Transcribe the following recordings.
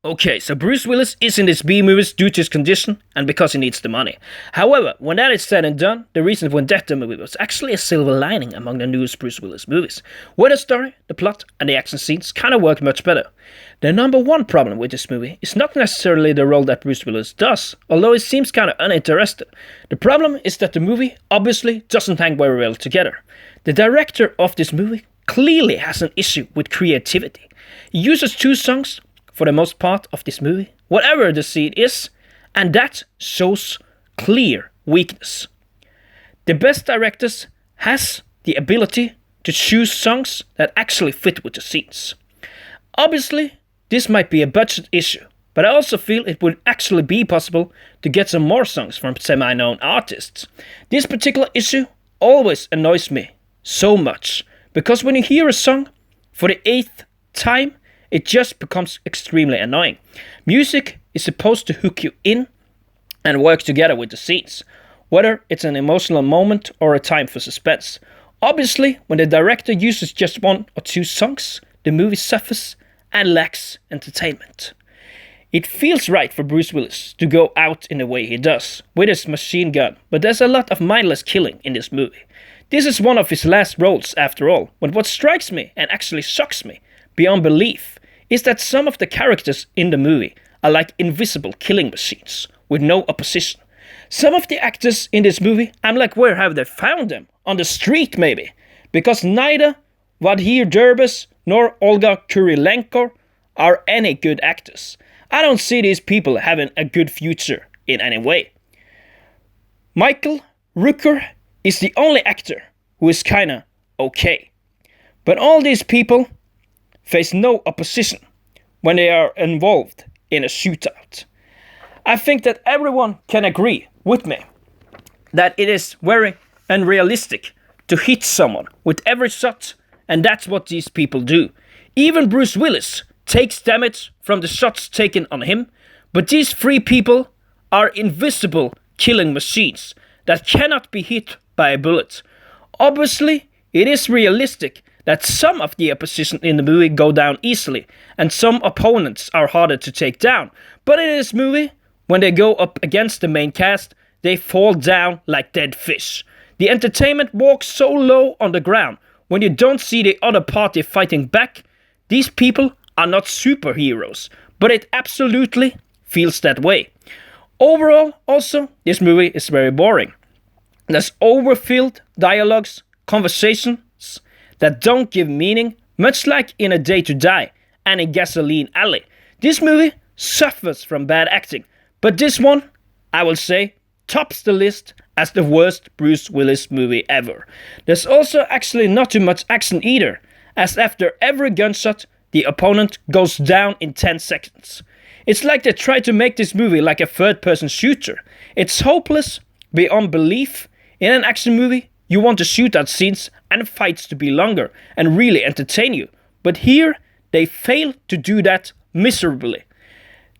Okay, so Bruce Willis is in these B movies due to his condition and because he needs the money. However, when that is said and done, the recent Vendetta movie was actually a silver lining among the newest Bruce Willis movies, where the story, the plot, and the action scenes kind of work much better. The number one problem with this movie is not necessarily the role that Bruce Willis does, although he seems kind of uninterested. The problem is that the movie obviously doesn't hang very well together. The director of this movie clearly has an issue with creativity. He uses two songs for the most part of this movie, whatever the scene is, and that shows clear weakness. The best directors has the ability to choose songs that actually fit with the scenes. Obviously, this might be a budget issue, but I also feel it would actually be possible to get some more songs from semi-known artists. This particular issue always annoys me so much, because when you hear a song for the 8th time, it just becomes extremely annoying. Music is supposed to hook you in and work together with the scenes, whether it's an emotional moment or a time for suspense. Obviously, when the director uses just one or two songs, the movie suffers and lacks entertainment. It feels right for Bruce Willis to go out in the way he does, with his machine gun, but there's a lot of mindless killing in this movie. This is one of his last roles after all, but what strikes me and actually shocks me beyond belief is that some of the characters in the movie are like invisible killing machines with no opposition. Some of the actors in this movie, I'm like, where have they found them? On the street maybe? Because neither Vladimir Derbez nor Olga Kurilenko are any good actors. I don't see these people having a good future in any way. Michael Rooker is the only actor who is kinda okay. But all these people face no opposition when they are involved in a shootout. I think that everyone can agree with me that it is very unrealistic to hit someone with every shot, and that's what these people do. Even Bruce Willis takes damage from the shots taken on him, but these three people are invisible killing machines that cannot be hit by a bullet. Obviously, it is realistic that some of the opposition in the movie go down easily, and some opponents are harder to take down. But in this movie, when they go up against the main cast, they fall down like dead fish. The entertainment walks so low on the ground. When you don't see the other party fighting back, these people are not superheroes, but it absolutely feels that way. Overall, also, this movie is very boring. There's overfilled dialogues, conversations that don't give meaning, much like in A Day to Die and in Gasoline Alley. This movie suffers from bad acting, but this one, I will say, tops the list as the worst Bruce Willis movie ever. There's also actually not too much action either, as after every gunshot, the opponent goes down in 10 seconds. It's like they tried to make this movie like a third-person shooter. It's hopeless beyond belief. In an action movie, you want the shootout scenes and fights to be longer and really entertain you. But here, they fail to do that miserably.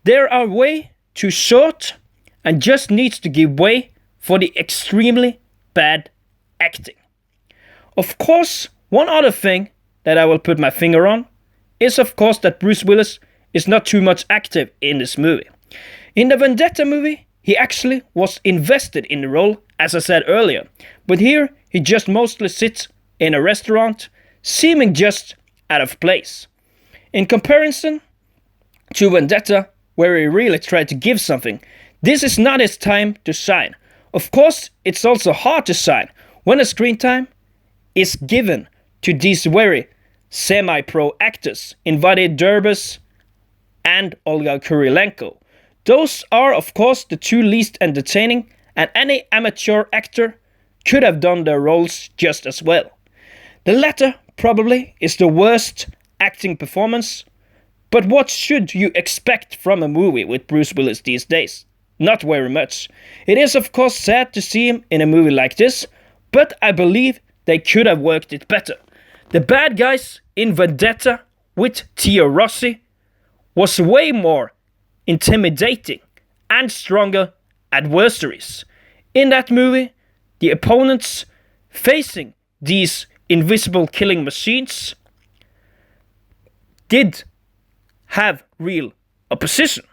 They are way too short and just needs to give way for the extremely bad acting. Of course, one other thing that I will put my finger on is of course that Bruce Willis is not too much active in this movie. In the Vendetta movie, he actually was invested in the role, as I said earlier, but here he just mostly sits in a restaurant, seeming just out of place. In comparison to Vendetta, where he really tried to give something, this is not his time to shine. Of course, it's also hard to shine when the screen time is given to these very semi-pro actors, Vladimir Derbez and Olga Kurilenko. Those are, of course, the two least entertaining, and any amateur actor could have done their roles just as well. The latter probably is the worst acting performance, but what should you expect from a movie with Bruce Willis these days? Not very much. It is of course sad to see him in a movie like this, but I believe they could have worked it better. The bad guys in Vendetta with Tio Rossi was way more intimidating and stronger adversaries. In that movie, the opponents facing these invisible killing machines did have real opposition.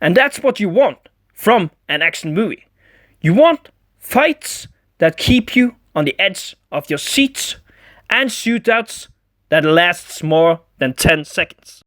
And that's what you want from an action movie. You want fights that keep you on the edge of your seats and shootouts that lasts more than 10 seconds.